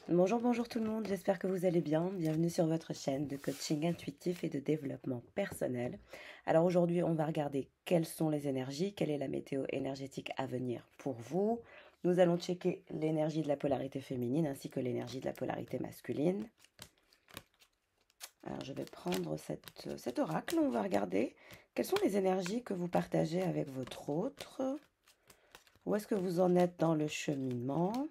Bonjour, bonjour tout le monde, j'espère que vous allez bien. Bienvenue sur votre chaîne de coaching intuitif et de développement personnel. Alors aujourd'hui, on va regarder quelles sont les énergies, quelle est la météo énergétique à venir pour vous. Nous allons checker l'énergie de la polarité féminine ainsi que l'énergie de la polarité masculine. Alors je vais prendre cet oracle, on va regarder quelles sont les énergies que vous partagez avec votre autre. Où est-ce que vous en êtes dans le cheminement?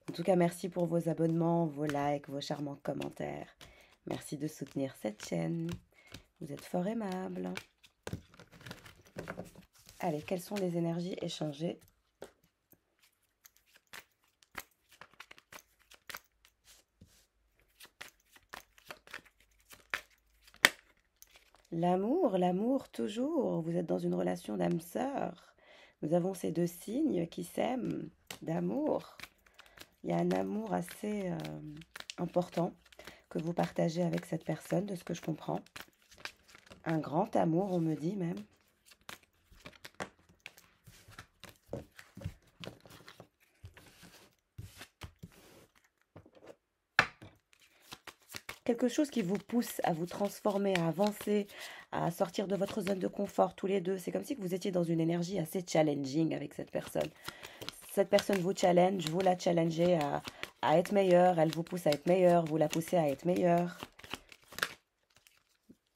En tout cas, merci pour vos abonnements, vos likes, vos charmants commentaires. Merci de soutenir cette chaîne. Vous êtes fort aimable. Allez, quelles sont les énergies échangées? L'amour, toujours. Vous êtes dans une relation d'âme sœur. Nous avons ces deux signes qui s'aiment d'amour. Il y a un amour assez important que vous partagez avec cette personne, de ce que je comprends. Un grand amour, on me dit même. Quelque chose qui vous pousse à vous transformer, à avancer, à sortir de votre zone de confort tous les deux. C'est comme si vous étiez dans une énergie assez challenging avec cette personne. Cette personne vous challenge, vous la challengez à être meilleur, elle vous pousse à être meilleur, vous la poussez à être meilleur.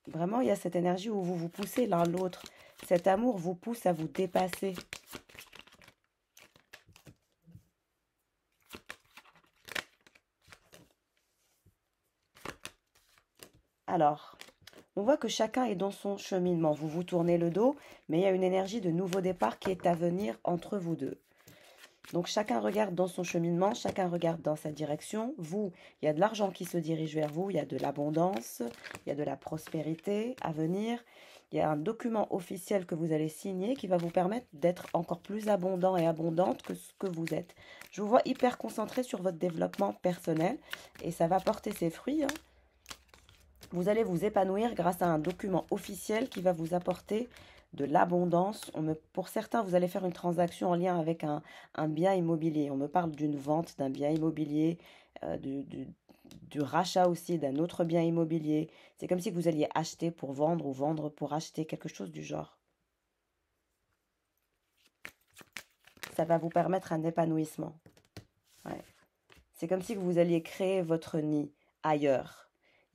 Vraiment, il y a cette énergie où vous vous poussez l'un l'autre. Cet amour vous pousse à vous dépasser. Alors, on voit que chacun est dans son cheminement. Vous vous tournez le dos, mais il y a une énergie de nouveau départ qui est à venir entre vous deux. Donc chacun regarde dans son cheminement, chacun regarde dans sa direction. Vous, il y a de l'argent qui se dirige vers vous, il y a de l'abondance, il y a de la prospérité à venir. Il y a un document officiel que vous allez signer qui va vous permettre d'être encore plus abondant et abondante que ce que vous êtes. Je vous vois hyper concentré sur votre développement personnel et ça va porter ses fruits, hein. Vous allez vous épanouir grâce à un document officiel qui va vous apporter de l'abondance. Pour certains, vous allez faire une transaction en lien avec un bien immobilier. On me parle d'une vente d'un bien immobilier, du rachat aussi d'un autre bien immobilier. C'est comme si vous alliez acheter pour vendre ou vendre pour acheter, quelque chose du genre. Ça va vous permettre un épanouissement. Ouais. C'est comme si vous alliez créer votre nid ailleurs.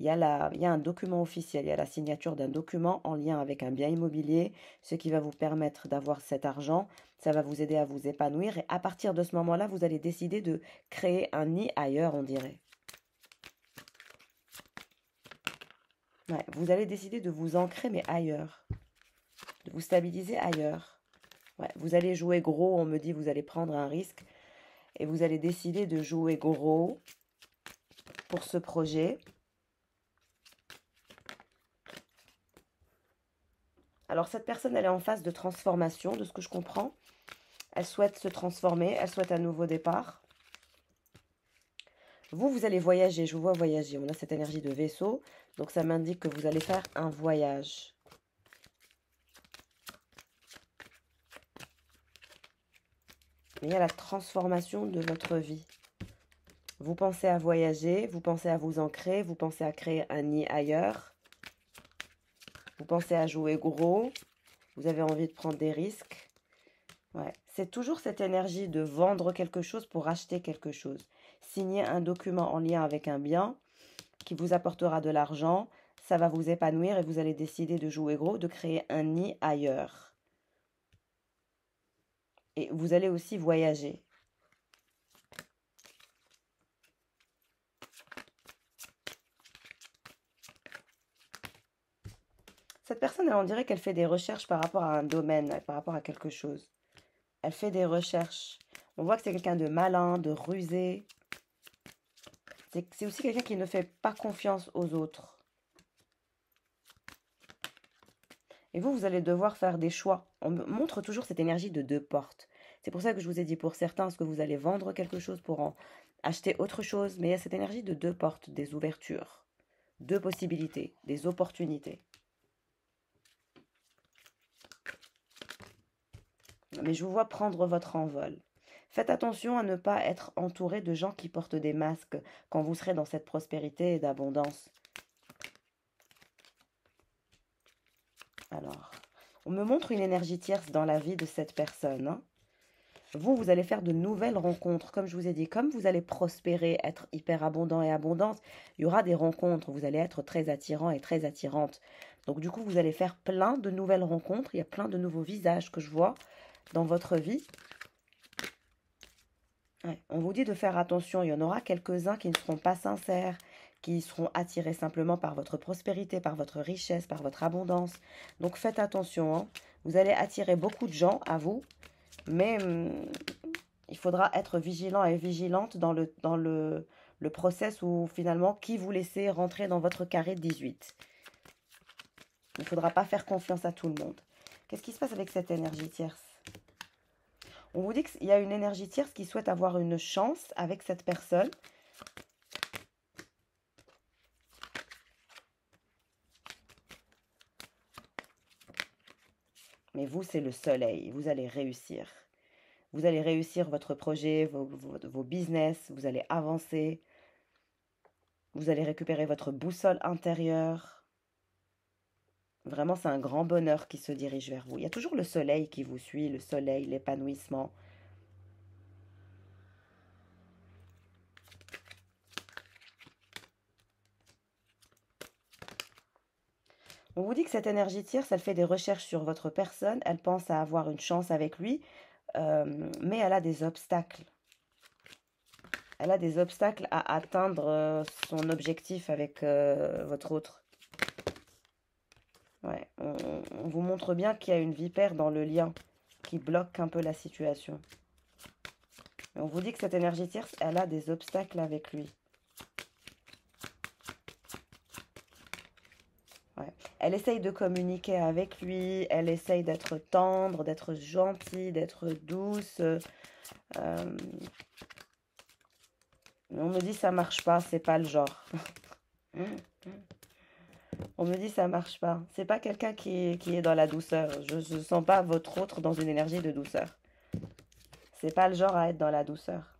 Il y a un document officiel, il y a la signature d'un document en lien avec un bien immobilier, ce qui va vous permettre d'avoir cet argent. Ça va vous aider à vous épanouir et à partir de ce moment-là, vous allez décider de créer un nid ailleurs, on dirait. Ouais, vous allez décider de vous ancrer, mais ailleurs. De vous stabiliser ailleurs. Ouais, vous allez jouer gros, on me dit, vous allez prendre un risque et vous allez décider de jouer gros pour ce projet. Alors cette personne, elle est en phase de transformation, de ce que je comprends. Elle souhaite se transformer, elle souhaite un nouveau départ. Vous, vous allez voyager, je vous vois voyager. On a cette énergie de vaisseau, donc ça m'indique que vous allez faire un voyage. Mais il y a la transformation de votre vie. Vous pensez à voyager, vous pensez à vous ancrer, vous pensez à créer un nid ailleurs. Vous pensez à jouer gros, vous avez envie de prendre des risques. Ouais. C'est toujours cette énergie de vendre quelque chose pour acheter quelque chose. Signer un document en lien avec un bien qui vous apportera de l'argent, ça va vous épanouir et vous allez décider de jouer gros, de créer un nid ailleurs. Et vous allez aussi voyager. Cette personne, on dirait qu'elle fait des recherches par rapport à un domaine, par rapport à quelque chose. Elle fait des recherches. On voit que c'est quelqu'un de malin, de rusé. C'est aussi quelqu'un qui ne fait pas confiance aux autres. Et vous allez devoir faire des choix. On me montre toujours cette énergie de deux portes. C'est pour ça que je vous ai dit, pour certains, est-ce que vous allez vendre quelque chose pour en acheter autre chose? Mais il y a cette énergie de deux portes, des ouvertures, deux possibilités, des opportunités. Mais je vous vois prendre votre envol. Faites attention à ne pas être entouré de gens qui portent des masques quand vous serez dans cette prospérité et d'abondance. Alors, on me montre une énergie tierce dans la vie de cette personne, hein. Vous allez faire de nouvelles rencontres. Comme je vous ai dit, comme vous allez prospérer, être hyper abondant et abondante, il y aura des rencontres. Vous allez être très attirant et très attirante. Donc du coup, vous allez faire plein de nouvelles rencontres. Il y a plein de nouveaux visages que je vois dans votre vie. Ouais, on vous dit de faire attention. Il y en aura quelques-uns qui ne seront pas sincères, qui seront attirés simplement par votre prospérité, par votre richesse, par votre abondance. Donc faites attention, hein. Vous allez attirer beaucoup de gens à vous, mais il faudra être vigilant et vigilante dans le process où finalement, qui vous laissez rentrer dans votre carré 18. Il ne faudra pas faire confiance à tout le monde. Qu'est-ce qui se passe avec cette énergie tierce? On vous dit qu'il y a une énergie tierce qui souhaite avoir une chance avec cette personne. Mais vous, c'est le soleil. Vous allez réussir. Vous allez réussir votre projet, vos business. Vous allez avancer. Vous allez récupérer votre boussole intérieure. Vraiment, c'est un grand bonheur qui se dirige vers vous. Il y a toujours le soleil qui vous suit, le soleil, l'épanouissement. On vous dit que cette énergie tierce, elle fait des recherches sur votre personne, elle pense à avoir une chance avec lui, mais elle a des obstacles. Elle a des obstacles à atteindre son objectif avec votre autre. Ouais, on vous montre bien qu'il y a une vipère dans le lien qui bloque un peu la situation. Et on vous dit que cette énergie tierce, elle a des obstacles avec lui. Ouais. Elle essaye de communiquer avec lui, elle essaye d'être tendre, d'être gentille, d'être douce. On me dit ça marche pas, c'est pas le genre. On me dit ça marche pas. C'est pas quelqu'un qui est dans la douceur. Je ne sens pas votre autre dans une énergie de douceur. C'est pas le genre à être dans la douceur.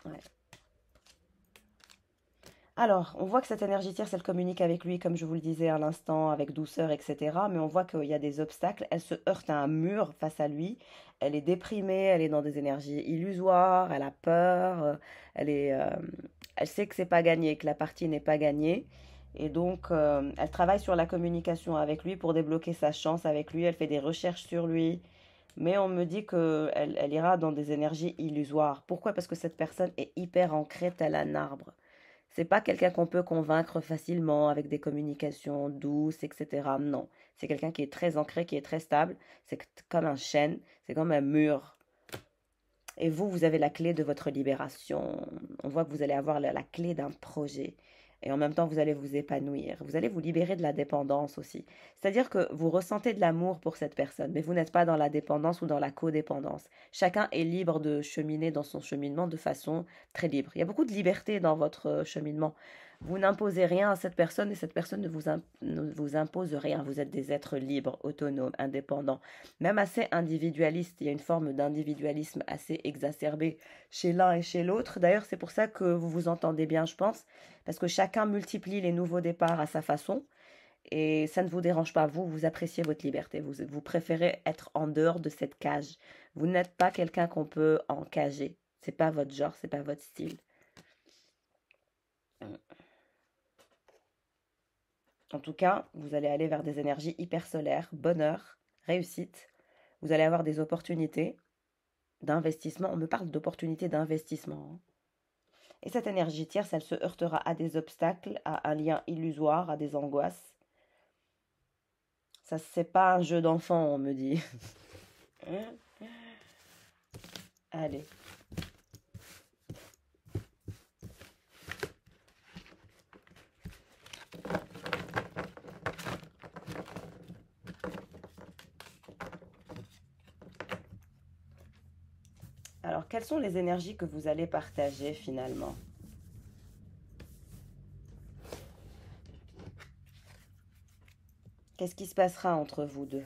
Ouais. Alors, on voit que cette énergie tierce, elle communique avec lui, comme je vous le disais à l'instant, avec douceur, etc. Mais on voit qu'il y a des obstacles. Elle se heurte à un mur face à lui. Elle est déprimée, elle est dans des énergies illusoires, elle a peur, elle sait que c'est pas gagné, que la partie n'est pas gagnée. Et donc, elle travaille sur la communication avec lui pour débloquer sa chance avec lui. Elle fait des recherches sur lui. Mais on me dit qu'elle ira dans des énergies illusoires. Pourquoi? Parce que cette personne est hyper ancrée tel un arbre. C'est pas quelqu'un qu'on peut convaincre facilement avec des communications douces, etc. Non, c'est quelqu'un qui est très ancré, qui est très stable. C'est comme un chêne, c'est comme un mur. Et vous avez la clé de votre libération. On voit que vous allez avoir la clé d'un projet. Et en même temps, vous allez vous épanouir. Vous allez vous libérer de la dépendance aussi. C'est-à-dire que vous ressentez de l'amour pour cette personne, mais vous n'êtes pas dans la dépendance ou dans la codépendance. Chacun est libre de cheminer dans son cheminement de façon très libre. Il y a beaucoup de liberté dans votre cheminement. Vous n'imposez rien à cette personne et cette personne ne vous impose rien. Vous êtes des êtres libres, autonomes, indépendants, même assez individualistes. Il y a une forme d'individualisme assez exacerbée chez l'un et chez l'autre. D'ailleurs, c'est pour ça que vous vous entendez bien, je pense, parce que chacun multiplie les nouveaux départs à sa façon. Et ça ne vous dérange pas, vous appréciez votre liberté, vous préférez être en dehors de cette cage. Vous n'êtes pas quelqu'un qu'on peut encager. C'est pas votre genre, c'est pas votre style. En tout cas, vous allez aller vers des énergies hyper solaires, bonheur, réussite. Vous allez avoir des opportunités d'investissement. On me parle d'opportunités d'investissement, hein. Et cette énergie tierce, elle se heurtera à des obstacles, à un lien illusoire, à des angoisses. Ça, c'est pas un jeu d'enfant, on me dit. Allez. Alors, quelles sont les énergies que vous allez partager finalement? Qu'est-ce qui se passera entre vous deux?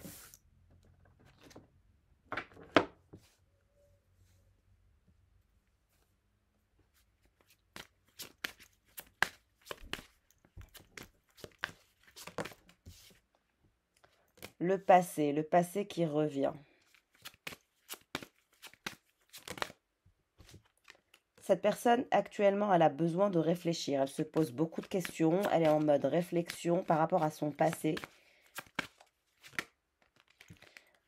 le passé qui revient. Cette personne, actuellement, elle a besoin de réfléchir. Elle se pose beaucoup de questions. Elle est en mode réflexion par rapport à son passé.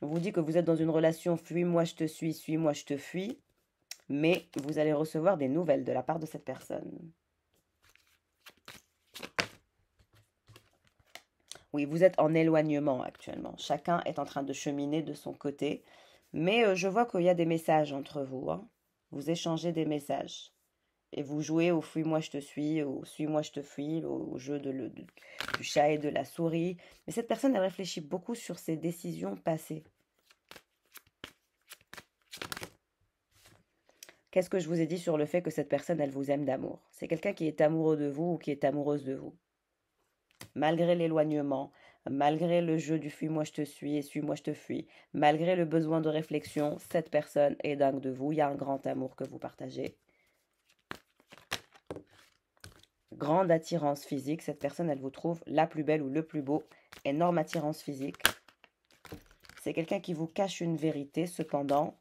On vous dit que vous êtes dans une relation fuis-moi, je te suis, suis-moi, je te fuis. Mais vous allez recevoir des nouvelles de la part de cette personne. Oui, vous êtes en éloignement actuellement. Chacun est en train de cheminer de son côté. Mais je vois qu'il y a des messages entre vous. Hein. Vous échangez des messages. Et vous jouez au fuis-moi, je te suis, au suis-moi, je te fuis, au jeu du chat et de la souris. Mais cette personne, elle réfléchit beaucoup sur ses décisions passées. Qu'est-ce que je vous ai dit sur le fait que cette personne, elle vous aime d'amour? C'est quelqu'un qui est amoureux de vous ou qui est amoureuse de vous. Malgré l'éloignement, malgré le jeu du fuis-moi, je te suis et suis-moi, je te fuis, malgré le besoin de réflexion, cette personne est dingue de vous. Il y a un grand amour que vous partagez. Grande attirance physique, cette personne, elle vous trouve la plus belle ou le plus beau. Énorme attirance physique. C'est quelqu'un qui vous cache une vérité, cependant.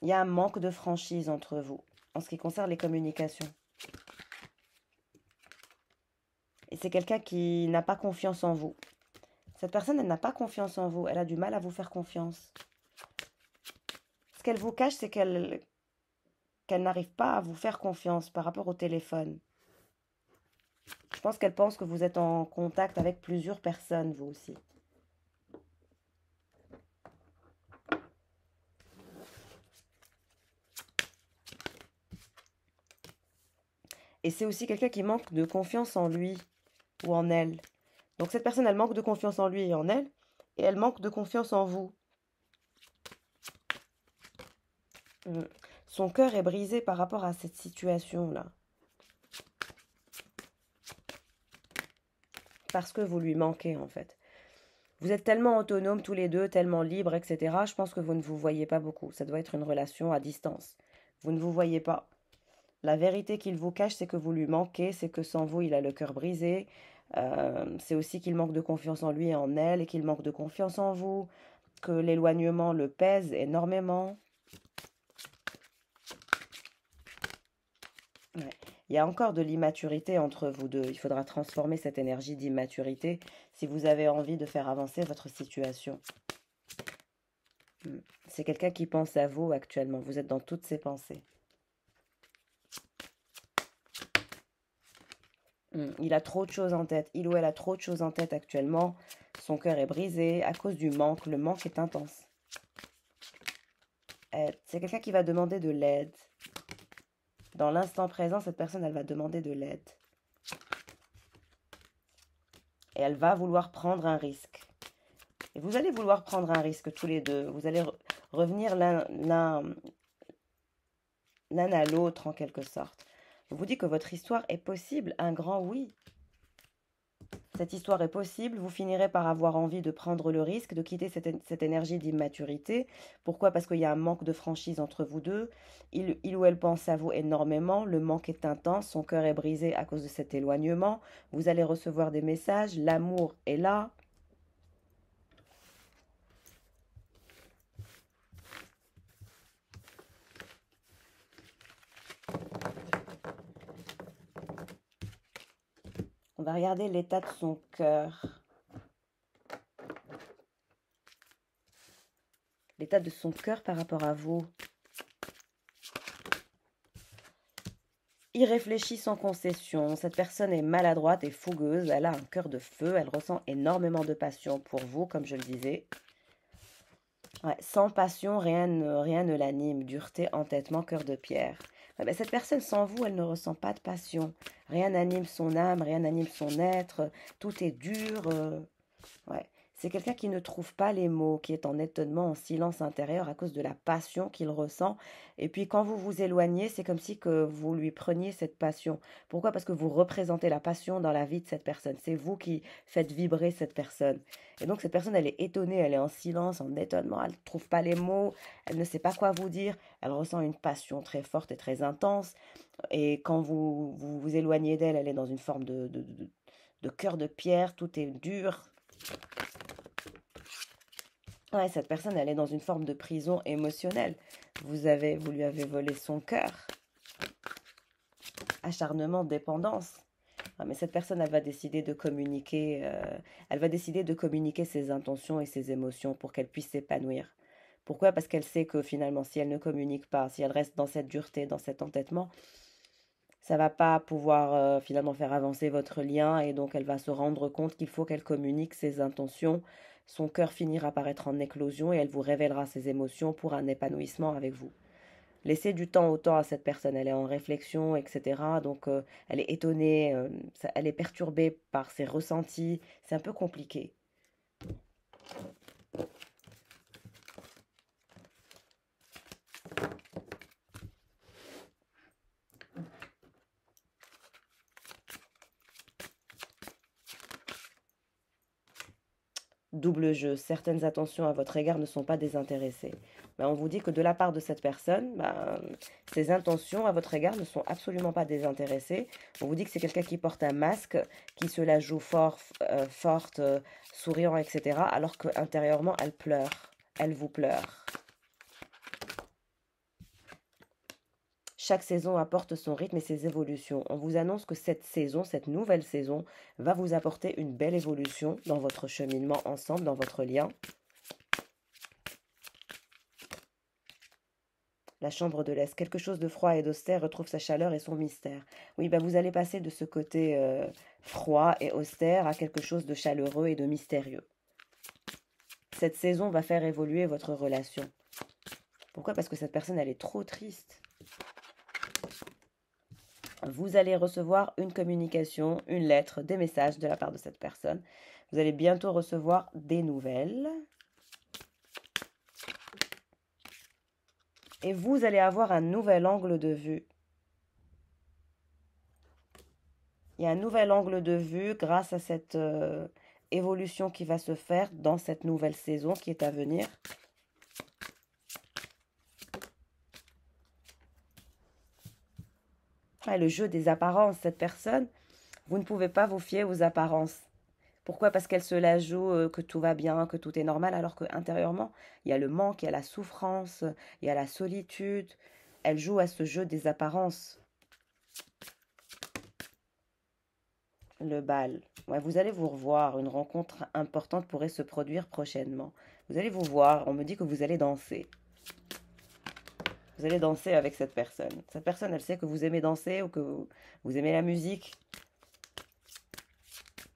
Il y a un manque de franchise entre vous, en ce qui concerne les communications. Et c'est quelqu'un qui n'a pas confiance en vous. Cette personne, elle n'a pas confiance en vous. Elle a du mal à vous faire confiance. Ce qu'elle vous cache, c'est qu'elle n'arrive pas à vous faire confiance par rapport au téléphone. Je pense qu'elle pense que vous êtes en contact avec plusieurs personnes, vous aussi. Et c'est aussi quelqu'un qui manque de confiance en lui ou en elle. Donc cette personne, elle manque de confiance en lui et en elle, et elle manque de confiance en vous. Son cœur est brisé par rapport à cette situation-là. Parce que vous lui manquez, en fait. Vous êtes tellement autonomes tous les deux, tellement libres, etc. Je pense que vous ne vous voyez pas beaucoup. Ça doit être une relation à distance. Vous ne vous voyez pas. La vérité qu'il vous cache, c'est que vous lui manquez, c'est que sans vous, il a le cœur brisé. C'est aussi qu'il manque de confiance en lui et en elle, et qu'il manque de confiance en vous, que l'éloignement le pèse énormément. Ouais. Il y a encore de l'immaturité entre vous deux. Il faudra transformer cette énergie d'immaturité si vous avez envie de faire avancer votre situation. C'est quelqu'un qui pense à vous actuellement. Vous êtes dans toutes ses pensées. Il a trop de choses en tête. Il ou elle a trop de choses en tête actuellement. Son cœur est brisé à cause du manque. Le manque est intense. C'est quelqu'un qui va demander de l'aide. Dans l'instant présent, cette personne, elle va demander de l'aide. Et elle va vouloir prendre un risque. Et vous allez vouloir prendre un risque tous les deux. Vous allez revenir l'un à l'autre en quelque sorte. Je vous dis que votre histoire est possible, un grand oui. Cette histoire est possible, vous finirez par avoir envie de prendre le risque, de quitter cette énergie d'immaturité. Pourquoi? Parce qu'il y a un manque de franchise entre vous deux. Il ou elle pense à vous énormément, le manque est intense, son cœur est brisé à cause de cet éloignement. Vous allez recevoir des messages, l'amour est là. On va regarder l'état de son cœur. L'état de son cœur par rapport à vous. Il réfléchit sans concession. Cette personne est maladroite et fougueuse. Elle a un cœur de feu. Elle ressent énormément de passion pour vous, comme je le disais. Ouais, sans passion, rien ne l'anime. Dureté, entêtement, cœur de pierre. Ouais, ben, cette personne, sans vous, elle ne ressent pas de passion. Rien n'anime son âme, rien n'anime son être. Tout est dur. Ouais. C'est quelqu'un qui ne trouve pas les mots, qui est en étonnement, en silence intérieur à cause de la passion qu'il ressent. Et puis quand vous vous éloignez, c'est comme si que vous lui preniez cette passion. Pourquoi? Parce que vous représentez la passion dans la vie de cette personne. C'est vous qui faites vibrer cette personne. Et donc cette personne, elle est étonnée, elle est en silence, en étonnement, elle ne trouve pas les mots, elle ne sait pas quoi vous dire. Elle ressent une passion très forte et très intense. Et quand vous éloignez d'elle, elle est dans une forme de cœur de pierre, tout est dur. Ouais, cette personne, elle est dans une forme de prison émotionnelle. Vous lui avez volé son cœur. Acharnement, dépendance. Ah, mais cette personne, elle va décider de communiquer ses intentions et ses émotions pour qu'elle puisse s'épanouir. Pourquoi? Parce qu'elle sait que finalement, si elle ne communique pas, si elle reste dans cette dureté, dans cet entêtement, ça va pas pouvoir finalement faire avancer votre lien et donc elle va se rendre compte qu'il faut qu'elle communique ses intentions. Son cœur finira par être en éclosion et elle vous révélera ses émotions pour un épanouissement avec vous. Laissez du temps au temps à cette personne, elle est en réflexion, etc. Donc elle est étonnée, elle est perturbée par ses ressentis, c'est un peu compliqué. Double jeu, certaines attentions à votre égard ne sont pas désintéressées. Ben, on vous dit que de la part de cette personne, ben, ses intentions à votre égard ne sont absolument pas désintéressées. On vous dit que c'est quelqu'un qui porte un masque, qui se la joue forte, souriant, etc. Alors qu'intérieurement, elle pleure. Elle vous pleure. Chaque saison apporte son rythme et ses évolutions. On vous annonce que cette saison, cette nouvelle saison, va vous apporter une belle évolution dans votre cheminement ensemble, dans votre lien. La chambre de l'Est, quelque chose de froid et d'austère retrouve sa chaleur et son mystère. Oui, bah vous allez passer de ce côté froid et austère à quelque chose de chaleureux et de mystérieux. Cette saison va faire évoluer votre relation. Pourquoi? Parce que cette personne, elle est trop triste. Vous allez recevoir une communication, une lettre, des messages de la part de cette personne. Vous allez bientôt recevoir des nouvelles. Et vous allez avoir un nouvel angle de vue. Il y a un nouvel angle de vue grâce à cette évolution qui va se faire dans cette nouvelle saison qui est à venir. Ouais, le jeu des apparences, cette personne, vous ne pouvez pas vous fier aux apparences. Pourquoi? Parce qu'elle se la joue que tout va bien, que tout est normal, alors qu'intérieurement, il y a le manque, il y a la souffrance, il y a la solitude. Elle joue à ce jeu des apparences. Le bal. Ouais, vous allez vous revoir. Une rencontre importante pourrait se produire prochainement. Vous allez vous voir. On me dit que vous allez danser. Vous allez danser avec cette personne. Cette personne, elle sait que vous aimez danser ou que vous aimez la musique.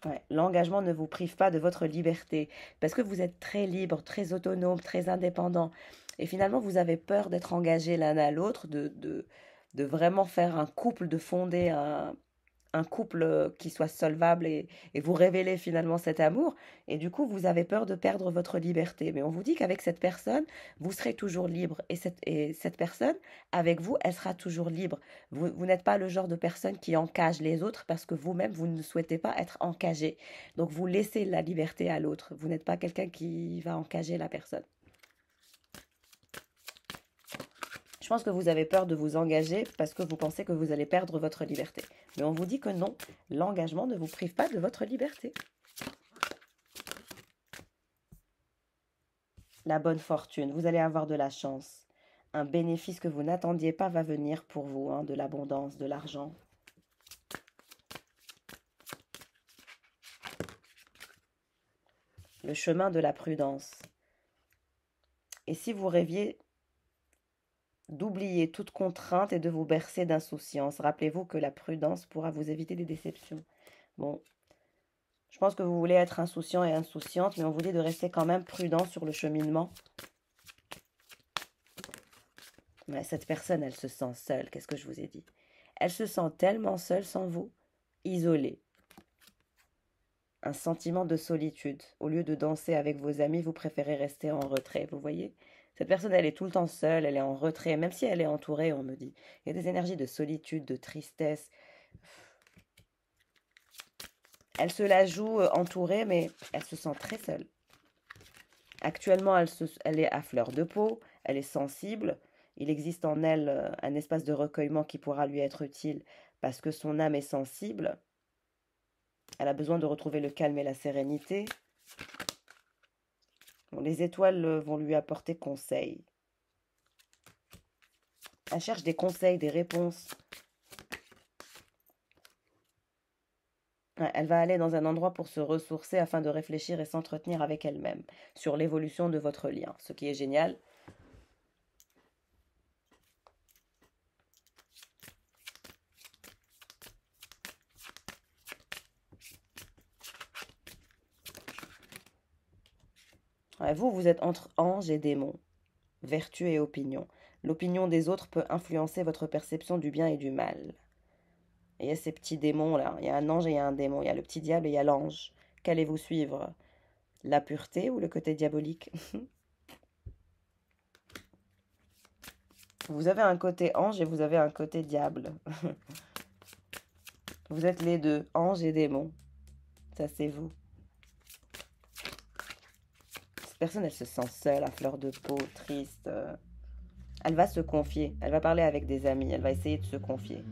Ouais, l'engagement ne vous prive pas de votre liberté parce que vous êtes très libre, très autonome, très indépendant. Et finalement, vous avez peur d'être engagé l'un à l'autre, de vraiment faire un couple, de fonder un couple qui soit solvable et vous révéler finalement cet amour. Et du coup, vous avez peur de perdre votre liberté. Mais on vous dit qu'avec cette personne, vous serez toujours libre. Et cette personne, avec vous, elle sera toujours libre. Vous n'êtes pas le genre de personne qui encage les autres parce que vous-même, vous ne souhaitez pas être encagé. Donc, vous laissez la liberté à l'autre. Vous n'êtes pas quelqu'un qui va encager la personne. Je pense que vous avez peur de vous engager parce que vous pensez que vous allez perdre votre liberté. Mais on vous dit que non, l'engagement ne vous prive pas de votre liberté. La bonne fortune, vous allez avoir de la chance. Un bénéfice que vous n'attendiez pas va venir pour vous, hein, de l'abondance, de l'argent. Le chemin de la prudence. Et si vous rêviez d'oublier toute contrainte et de vous bercer d'insouciance. Rappelez-vous que la prudence pourra vous éviter des déceptions. Bon, je pense que vous voulez être insouciant et insouciante, mais on vous dit de rester quand même prudent sur le cheminement. Mais cette personne, elle se sent seule. Qu'est-ce que je vous ai dit? Elle se sent tellement seule sans vous, isolée. Un sentiment de solitude. Au lieu de danser avec vos amis, vous préférez rester en retrait, vous voyez? Cette personne, elle est tout le temps seule, elle est en retrait, même si elle est entourée, on me dit. Il y a des énergies de solitude, de tristesse. Elle se la joue entourée, mais elle se sent très seule. Actuellement, elle est à fleur de peau, elle est sensible. Il existe en elle un espace de recueillement qui pourra lui être utile parce que son âme est sensible. Elle a besoin de retrouver le calme et la sérénité. Bon, les étoiles vont lui apporter conseil. Elle cherche des conseils, des réponses. Ouais, elle va aller dans un endroit pour se ressourcer afin de réfléchir et s'entretenir avec elle-même sur l'évolution de votre lien, ce qui est génial. Ouais, vous, vous êtes entre ange et démon, vertu et opinion. L'opinion des autres peut influencer votre perception du bien et du mal. Et il y a ces petits démons là, il y a un ange et il y a un démon, il y a le petit diable et il y a l'ange. Qu'allez-vous suivre? La pureté ou le côté diabolique? Vous avez un côté ange et vous avez un côté diable. Vous êtes les deux, ange et démon. Ça, c'est vous. Cette personne, elle se sent seule, à fleur de peau, triste. Elle va se confier. Elle va parler avec des amis. Elle va essayer de se confier.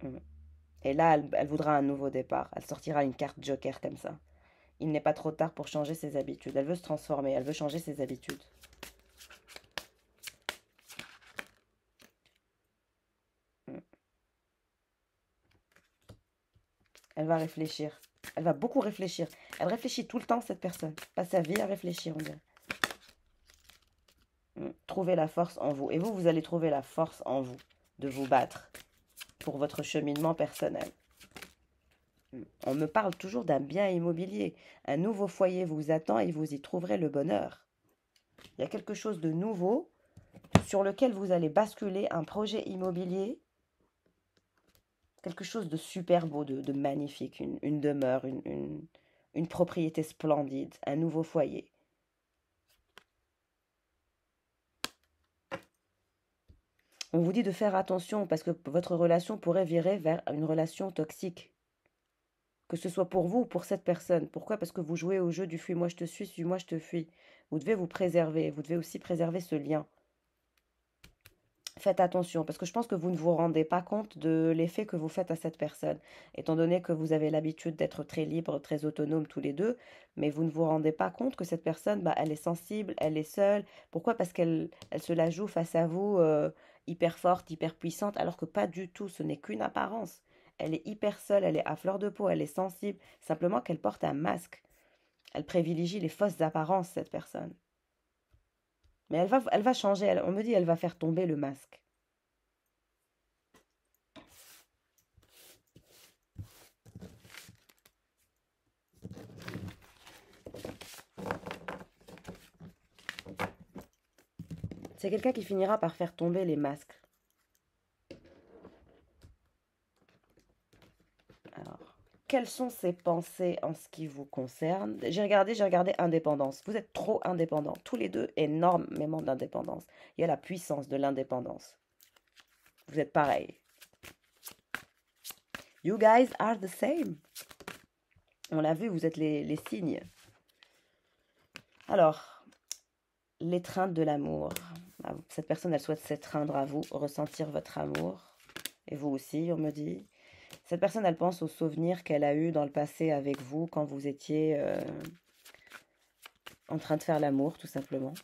Mm. Et là, elle voudra un nouveau départ. Elle sortira une carte joker comme ça. Il n'est pas trop tard pour changer ses habitudes. Elle veut se transformer. Elle veut changer ses habitudes. Mm. Elle va réfléchir. Elle va beaucoup réfléchir. Elle réfléchit tout le temps, cette personne. Passe sa vie à réfléchir, on dirait. Trouvez la force en vous. Et vous, vous allez trouver la force en vous de vous battre pour votre cheminement personnel. On me parle toujours d'un bien immobilier. Un nouveau foyer vous attend et vous y trouverez le bonheur. Il y a quelque chose de nouveau sur lequel vous allez basculer, un projet immobilier, quelque chose de super beau, de magnifique, une demeure, une propriété splendide, un nouveau foyer. On vous dit de faire attention parce que votre relation pourrait virer vers une relation toxique. Que ce soit pour vous ou pour cette personne. Pourquoi? Parce que vous jouez au jeu du fuis-moi je te suis-moi je te fuis. Vous devez vous préserver. Vous devez aussi préserver ce lien. Faites attention, parce que je pense que vous ne vous rendez pas compte de l'effet que vous faites à cette personne, étant donné que vous avez l'habitude d'être très libre, très autonome tous les deux, mais vous ne vous rendez pas compte que cette personne, bah, elle est sensible, elle est seule. Pourquoi? Parce qu'elle se la joue face à vous, hyper forte, hyper puissante, alors que pas du tout, ce n'est qu'une apparence. Elle est hyper seule, elle est à fleur de peau, elle est sensible, simplement qu'elle porte un masque. Elle privilégie les fausses apparences, cette personne. Mais elle va changer, on me dit elle va faire tomber le masque. C'est quelqu'un qui finira par faire tomber les masques. Alors, quelles sont ses pensées en ce qui vous concerne? J'ai regardé indépendance. Vous êtes trop indépendants. Tous les deux, énormément d'indépendance. Il y a la puissance de l'indépendance. Vous êtes pareil. You guys are the same. On l'a vu, vous êtes les signes. Alors, l'étreinte de l'amour. Cette personne, elle souhaite s'étreindre à vous, ressentir votre amour. Et vous aussi, on me dit. Cette personne, elle pense aux souvenirs qu'elle a eus dans le passé avec vous quand vous étiez en train de faire l'amour, tout simplement.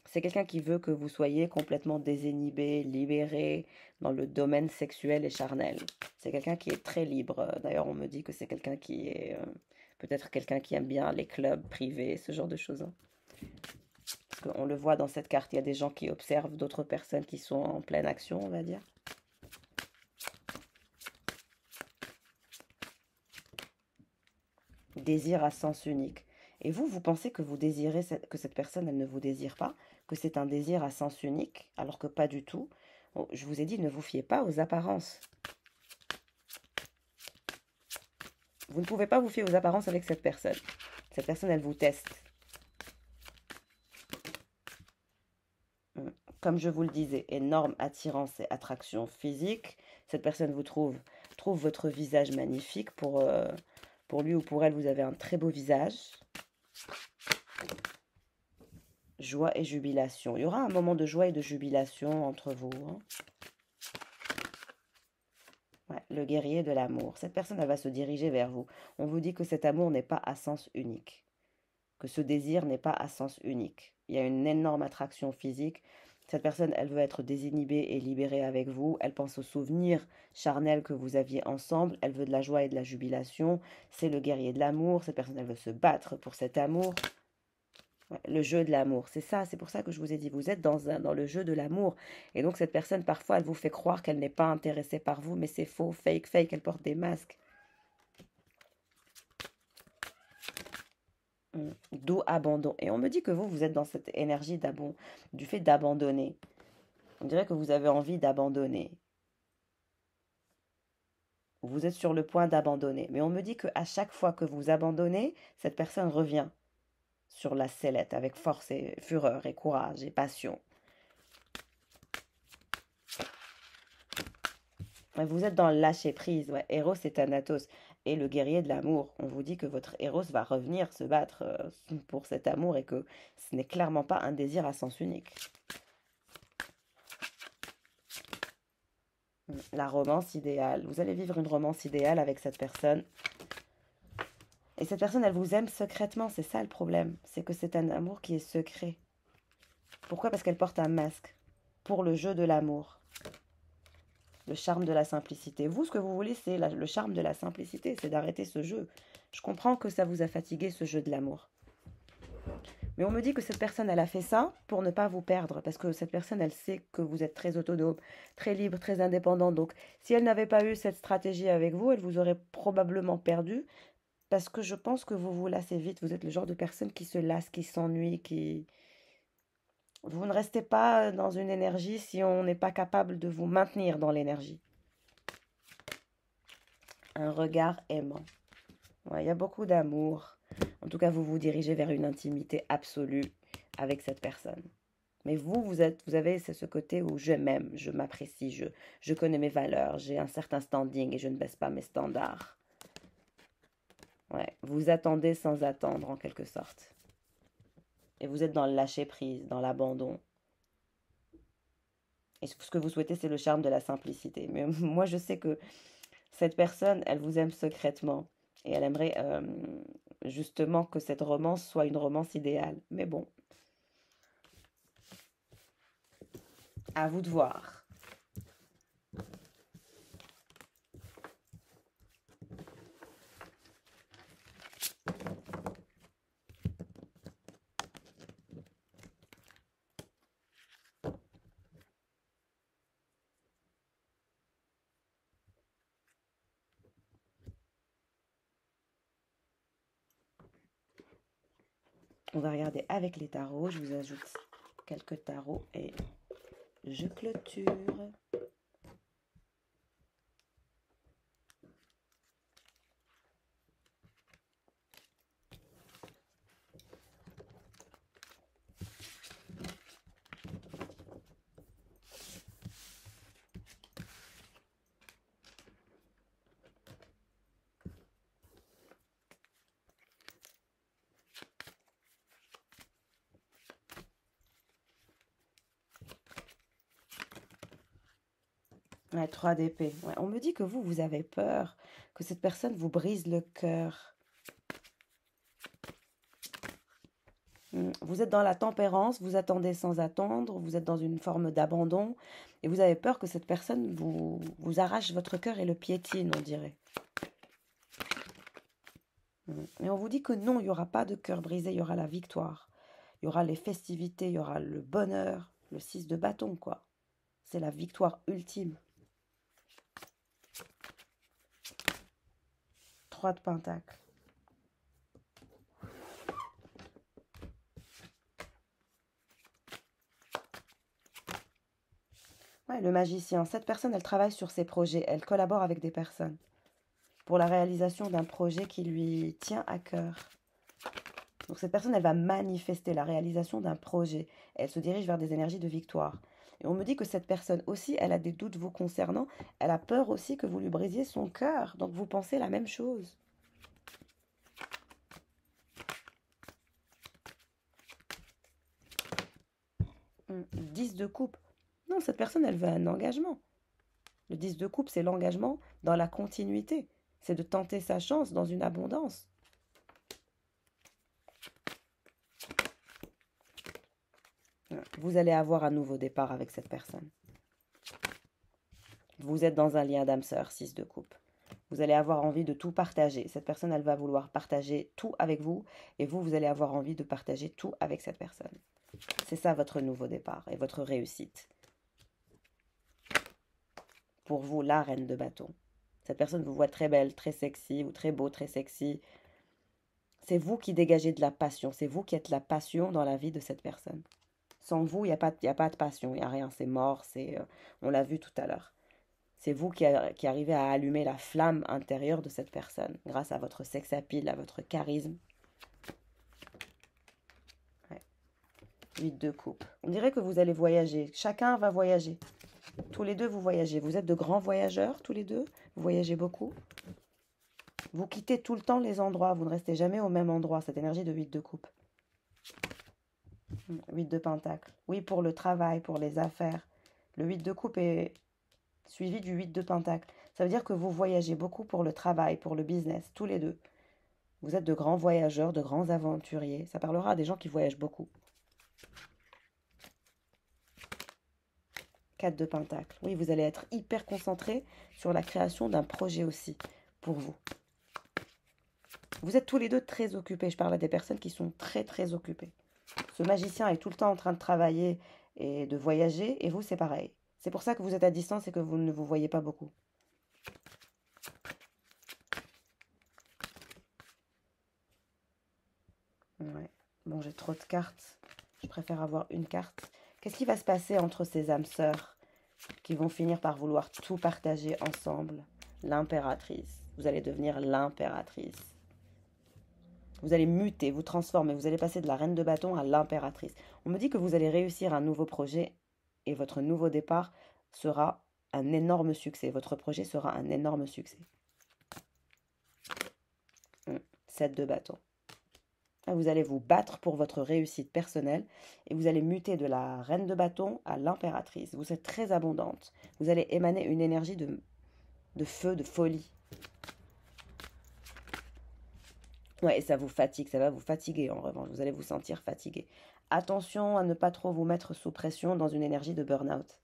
C'est quelqu'un qui veut que vous soyez complètement désinhibé, libéré dans le domaine sexuel et charnel. C'est quelqu'un qui est très libre. D'ailleurs, on me dit que c'est quelqu'un qui est peut-être quelqu'un qui aime bien les clubs privés, ce genre de choses. Hein. Parce qu'on le voit dans cette carte, il y a des gens qui observent d'autres personnes qui sont en pleine action, on va dire. Désir à sens unique. Et vous, vous pensez que vous désirez que cette personne, elle ne vous désire pas, que c'est un désir à sens unique, alors que pas du tout. Bon, je vous ai dit, ne vous fiez pas aux apparences. Vous ne pouvez pas vous fier aux apparences avec cette personne. Cette personne, elle vous teste. Comme je vous le disais, énorme attirance et attraction physique. Cette personne vous trouve votre visage magnifique. Pour lui ou pour elle, vous avez un très beau visage. Joie et jubilation. Il y aura un moment de joie et de jubilation entre vous. Hein. Ouais, le guerrier de l'amour. Cette personne, elle va se diriger vers vous. On vous dit que cet amour n'est pas à sens unique. Que ce désir n'est pas à sens unique. Il y a une énorme attraction physique. Cette personne, elle veut être désinhibée et libérée avec vous. Elle pense aux souvenirs charnels que vous aviez ensemble. Elle veut de la joie et de la jubilation. C'est le guerrier de l'amour. Cette personne, elle veut se battre pour cet amour. Ouais, le jeu de l'amour, c'est ça. C'est pour ça que je vous ai dit, vous êtes dans le jeu de l'amour. Et donc, cette personne, parfois, elle vous fait croire qu'elle n'est pas intéressée par vous, mais c'est faux, fake, fake. Elle porte des masques. D'où abandon. Et on me dit que vous êtes dans cette énergie du fait d'abandonner. On dirait que vous avez envie d'abandonner. Vous êtes sur le point d'abandonner. Mais on me dit qu'à chaque fois que vous abandonnez, cette personne revient sur la sellette avec force et fureur et courage et passion. Vous êtes dans le lâcher-prise. Ouais. Eros et Thanatos. Et le guerrier de l'amour. On vous dit que votre Eros va revenir se battre pour cet amour et que ce n'est clairement pas un désir à sens unique. La romance idéale. Vous allez vivre une romance idéale avec cette personne. Et cette personne, elle vous aime secrètement. C'est ça le problème. C'est que c'est un amour qui est secret. Pourquoi? Parce qu'elle porte un masque. Pour le jeu de l'amour. Le charme de la simplicité. Vous, ce que vous voulez, c'est le charme de la simplicité. C'est d'arrêter ce jeu. Je comprends que ça vous a fatigué, ce jeu de l'amour. Mais on me dit que cette personne, elle a fait ça pour ne pas vous perdre. Parce que cette personne, elle sait que vous êtes très autonome, très libre, très indépendant. Donc, si elle n'avait pas eu cette stratégie avec vous, elle vous aurait probablement perdu. Parce que je pense que vous vous lassez vite. Vous êtes le genre de personne qui se lasse, qui s'ennuie, qui... Vous ne restez pas dans une énergie si on n'est pas capable de vous maintenir dans l'énergie. Un regard aimant. Ouais, il y a beaucoup d'amour. En tout cas, vous vous dirigez vers une intimité absolue avec cette personne. Mais vous avez ce côté où je m'aime, je m'apprécie, je connais mes valeurs, j'ai un certain standing et je ne baisse pas mes standards. Ouais, vous attendez sans attendre en quelque sorte. Et vous êtes dans le lâcher-prise, dans l'abandon. Et ce que vous souhaitez, c'est le charme de la simplicité. Mais moi, je sais que cette personne, elle vous aime secrètement. Et elle aimerait justement que cette romance soit une romance idéale. Mais bon, à vous de voir. On va regarder avec les tarots. Je vous ajoute quelques tarots et je clôture. Ouais, 3 d'épée. Ouais, on me dit que vous avez peur, que cette personne vous brise le cœur. Vous êtes dans la tempérance, vous attendez sans attendre, vous êtes dans une forme d'abandon, et vous avez peur que cette personne vous arrache votre cœur et le piétine, on dirait. Et on vous dit que non, il n'y aura pas de cœur brisé, il y aura la victoire. Il y aura les festivités, il y aura le bonheur, le 6 de bâton, quoi. C'est la victoire ultime. 3 de pentacle. Ouais, le magicien. Cette personne, elle travaille sur ses projets. Elle collabore avec des personnes pour la réalisation d'un projet qui lui tient à cœur. Donc cette personne, elle va manifester la réalisation d'un projet. Elle se dirige vers des énergies de victoire. Et on me dit que cette personne aussi, elle a des doutes vous concernant. Elle a peur aussi que vous lui brisiez son cœur. Donc vous pensez la même chose. 10 de coupe. Non, cette personne, elle veut un engagement. Le 10 de coupe, c'est l'engagement dans la continuité. C'est de tenter sa chance dans une abondance. Vous allez avoir un nouveau départ avec cette personne. Vous êtes dans un lien d'âme sœur, 6 de coupe. Vous allez avoir envie de tout partager. Cette personne, elle va vouloir partager tout avec vous. Et vous, vous allez avoir envie de partager tout avec cette personne. C'est ça votre nouveau départ et votre réussite. Pour vous, la reine de bâton. Cette personne vous voit très belle, très sexy, ou très beau, très sexy. C'est vous qui dégagez de la passion. C'est vous qui êtes la passion dans la vie de cette personne. Sans vous, il n'y a pas de passion, il n'y a rien, c'est mort, on l'a vu tout à l'heure. C'est vous qui arrivez à allumer la flamme intérieure de cette personne, grâce à votre sex appeal, à votre charisme. Ouais. 8 de coupe. On dirait que vous allez voyager, chacun va voyager. Tous les deux, vous voyagez. Vous êtes de grands voyageurs, tous les deux. Vous voyagez beaucoup. Vous quittez tout le temps les endroits, vous ne restez jamais au même endroit, cette énergie de 8 de coupe. 8 de pentacle. Oui, pour le travail, pour les affaires. Le 8 de coupe est suivi du 8 de pentacle. Ça veut dire que vous voyagez beaucoup pour le travail, pour le business, tous les deux. Vous êtes de grands voyageurs, de grands aventuriers. Ça parlera à des gens qui voyagent beaucoup. 4 de pentacle. Oui, vous allez être hyper concentré sur la création d'un projet aussi, pour vous. Vous êtes tous les deux très occupés. Je parle à des personnes qui sont très, très occupées. Ce magicien est tout le temps en train de travailler et de voyager, et vous, c'est pareil. C'est pour ça que vous êtes à distance et que vous ne vous voyez pas beaucoup. Ouais. Bon, j'ai trop de cartes. Je préfère avoir une carte. Qu'est-ce qui va se passer entre ces âmes sœurs qui vont finir par vouloir tout partager ensemble? L'impératrice. Vous allez devenir l'impératrice. Vous allez muter, vous transformer. Vous allez passer de la reine de bâton à l'impératrice. On me dit que vous allez réussir un nouveau projet et votre nouveau départ sera un énorme succès. Votre projet sera un énorme succès. 7 de bâton. Vous allez vous battre pour votre réussite personnelle et vous allez muter de la reine de bâton à l'impératrice. Vous êtes très abondante. Vous allez émaner une énergie de feu, de folie. Ouais, et ça vous fatigue, ça va vous fatiguer en revanche. Vous allez vous sentir fatigué. Attention à ne pas trop vous mettre sous pression dans une énergie de burn-out.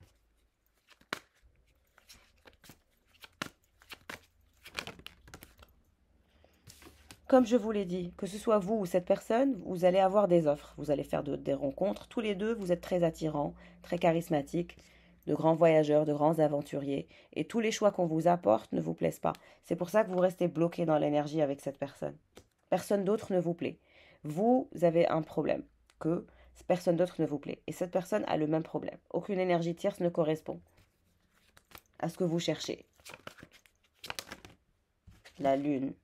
Comme je vous l'ai dit, que ce soit vous ou cette personne, vous allez avoir des offres. Vous allez faire des rencontres. Tous les deux, vous êtes très attirants, très charismatiques, de grands voyageurs, de grands aventuriers. Et tous les choix qu'on vous apporte ne vous plaisent pas. C'est pour ça que vous restez bloqué dans l'énergie avec cette personne. Personne d'autre ne vous plaît. Vous avez un problème, que personne d'autre ne vous plaît. Et cette personne a le même problème. Aucune énergie tierce ne correspond à ce que vous cherchez. La lune.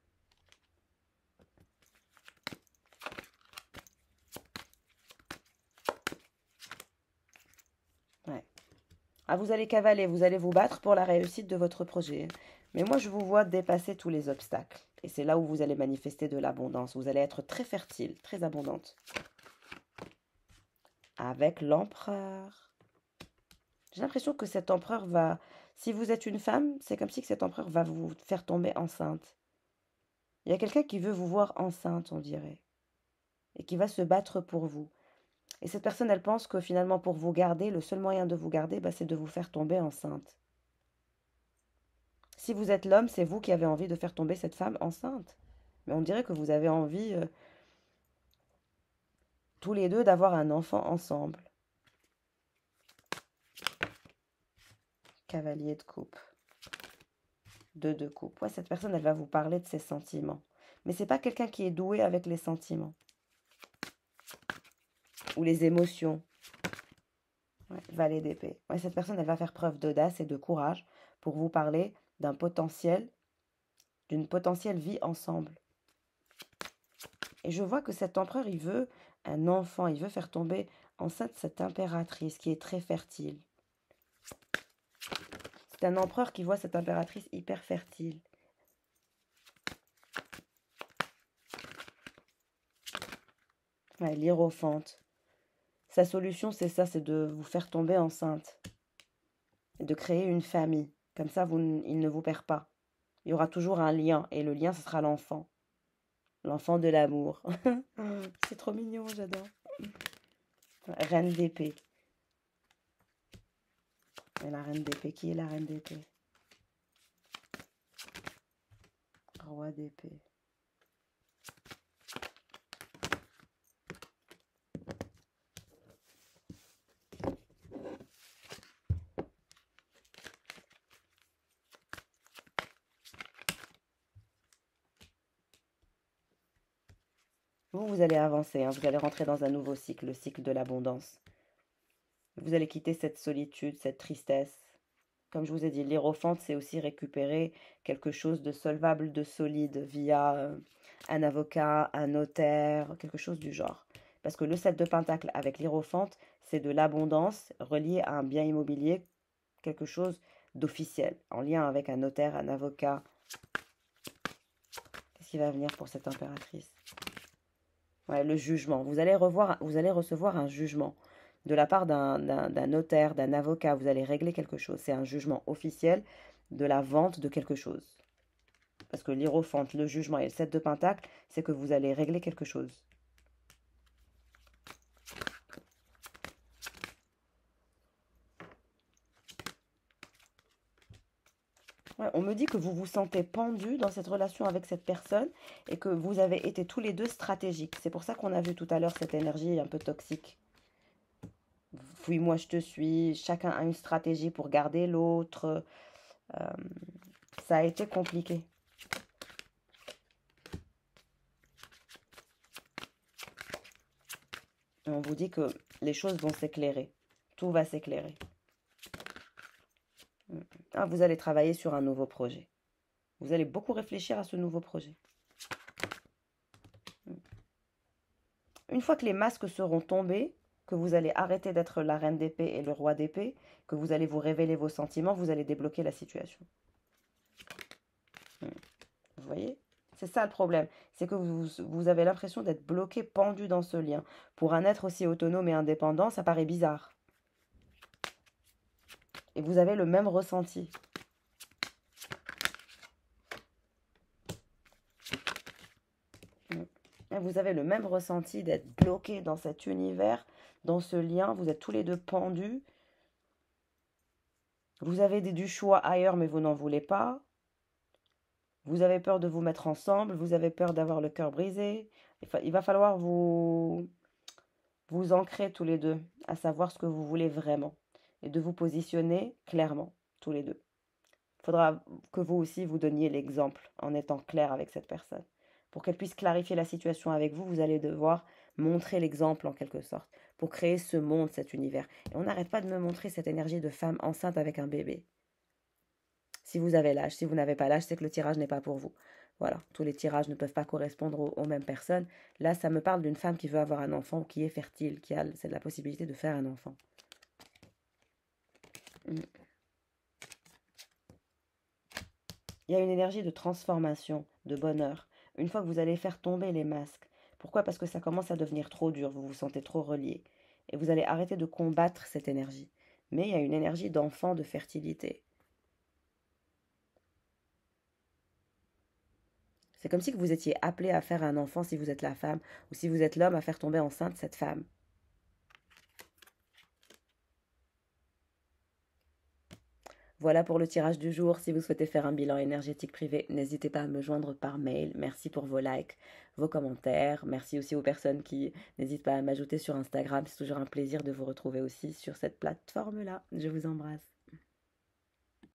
Ouais. Ah, vous allez cavaler, vous allez vous battre pour la réussite de votre projet. Mais moi, je vous vois dépasser tous les obstacles. Et c'est là où vous allez manifester de l'abondance. Vous allez être très fertile, très abondante. Avec l'empereur. J'ai l'impression que cet empereur va... Si vous êtes une femme, c'est comme si cet empereur va vous faire tomber enceinte. Il y a quelqu'un qui veut vous voir enceinte, on dirait. Et qui va se battre pour vous. Et cette personne, elle pense que finalement, pour vous garder, le seul moyen de vous garder, c'est de vous faire tomber enceinte. Si vous êtes l'homme, c'est vous qui avez envie de faire tomber cette femme enceinte. Mais on dirait que vous avez envie, tous les deux, d'avoir un enfant ensemble. Cavalier de coupe. 2 de coupe. Ouais, cette personne, elle va vous parler de ses sentiments. Mais c'est pas quelqu'un qui est doué avec les sentiments. Ou les émotions. Ouais, valet d'épée. Ouais, cette personne, elle va faire preuve d'audace et de courage pour vous parler d'un potentiel, d'une potentielle vie ensemble. Et je vois que cet empereur, il veut un enfant, il veut faire tomber enceinte cette impératrice qui est très fertile. C'est un empereur qui voit cette impératrice hyper fertile. Ouais, l'hiérophante. Sa solution, c'est ça, c'est de vous faire tomber enceinte et de créer une famille. Comme ça, il ne vous perd pas. Il y aura toujours un lien, et le lien, ce sera l'enfant. L'enfant de l'amour. C'est trop mignon, j'adore. Reine d'épée. Et la reine d'épée, qui est la reine d'épée? Roi d'épée. Vous allez avancer, hein, vous allez rentrer dans un nouveau cycle, le cycle de l'abondance. Vous allez quitter cette solitude, cette tristesse. Comme je vous ai dit, l'hiérophante, c'est aussi récupérer quelque chose de solvable, de solide, via un avocat, un notaire, quelque chose du genre. Parce que le 7 de pentacle avec l'hiérophante, c'est de l'abondance reliée à un bien immobilier, quelque chose d'officiel, en lien avec un notaire, un avocat. Qu'est-ce qui va venir pour cette impératrice? Ouais, le jugement. Vous allez recevoir un jugement de la part d'un notaire, d'un avocat. Vous allez régler quelque chose. C'est un jugement officiel de la vente de quelque chose. Parce que l'hiérophante, le jugement et le 7 de pentacle, c'est que vous allez régler quelque chose. Ouais, on me dit que vous vous sentez pendu dans cette relation avec cette personne et que vous avez été tous les deux stratégiques. C'est pour ça qu'on a vu tout à l'heure cette énergie un peu toxique. Fuis-moi, je te suis. Chacun a une stratégie pour garder l'autre. Euh, Ça a été compliqué. Et on vous dit que les choses vont s'éclairer. Tout va s'éclairer. Ah, vous allez travailler sur un nouveau projet. Vous allez beaucoup réfléchir à ce nouveau projet. Une fois que les masques seront tombés, que vous allez arrêter d'être la reine d'épée et le roi d'épée, que vous allez vous révéler vos sentiments, vous allez débloquer la situation. Vous voyez? C'est ça le problème. C'est que vous avez l'impression d'être bloqué, pendu dans ce lien. Pour un être aussi autonome et indépendant, ça paraît bizarre. Et vous avez le même ressenti. Et vous avez le même ressenti d'être bloqué dans cet univers, dans ce lien. Vous êtes tous les deux pendus. Vous avez du choix ailleurs, mais vous n'en voulez pas. Vous avez peur de vous mettre ensemble. Vous avez peur d'avoir le cœur brisé. Il va falloir vous ancrer tous les deux, à savoir ce que vous voulez vraiment. Et de vous positionner clairement, tous les deux. Il faudra que vous aussi vous donniez l'exemple en étant clair avec cette personne. Pour qu'elle puisse clarifier la situation avec vous, vous allez devoir montrer l'exemple en quelque sorte, pour créer ce monde, cet univers. Et on n'arrête pas de me montrer cette énergie de femme enceinte avec un bébé. Si vous avez l'âge, si vous n'avez pas l'âge, c'est que le tirage n'est pas pour vous. Voilà, tous les tirages ne peuvent pas correspondre aux mêmes personnes. Là, ça me parle d'une femme qui veut avoir un enfant, qui est fertile, qui a la possibilité de faire un enfant. Il y a une énergie de transformation, de bonheur. Une fois que vous allez faire tomber les masques. Pourquoi? Parce que ça commence à devenir trop dur, vous vous sentez trop relié. Et vous allez arrêter de combattre cette énergie. Mais il y a une énergie d'enfant, de fertilité. C'est comme si vous étiez appelé à faire un enfant si vous êtes la femme, ou si vous êtes l'homme à faire tomber enceinte cette femme. Voilà pour le tirage du jour. Si vous souhaitez faire un bilan énergétique privé, n'hésitez pas à me joindre par mail. Merci pour vos likes, vos commentaires. Merci aussi aux personnes qui n'hésitent pas à m'ajouter sur Instagram. C'est toujours un plaisir de vous retrouver aussi sur cette plateforme-là. Je vous embrasse.